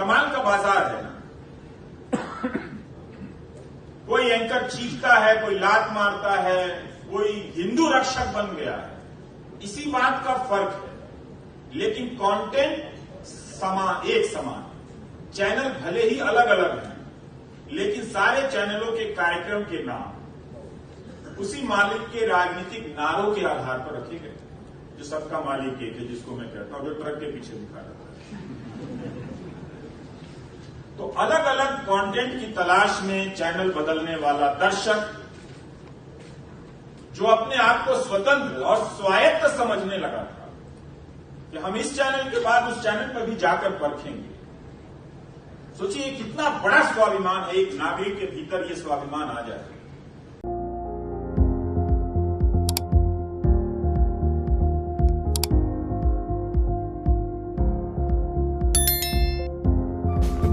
कमाल का बाजार है ना। कोई एंकर चीखता है, कोई लात मारता है, कोई हिंदू रक्षक बन गया है, इसी बात का फर्क है। लेकिन कंटेंट एक समान, चैनल भले ही अलग अलग हैं, लेकिन सारे चैनलों के कार्यक्रम के नाम उसी मालिक के राजनीतिक नारों के आधार पर रखे गए, जो सबका मालिक एक है, जिसको मैं कहता हूं, जो ट्रक के पीछे दिखा रहा है। तो अलग अलग कंटेंट की तलाश में चैनल बदलने वाला दर्शक, जो अपने आप को स्वतंत्र और स्वायत्त समझने लगा था कि हम इस चैनल के बाद उस चैनल पर भी जाकर परखेंगे। सोचिए कितना बड़ा स्वाभिमान है, एक नागरिक के भीतर ये स्वाभिमान आ जाए।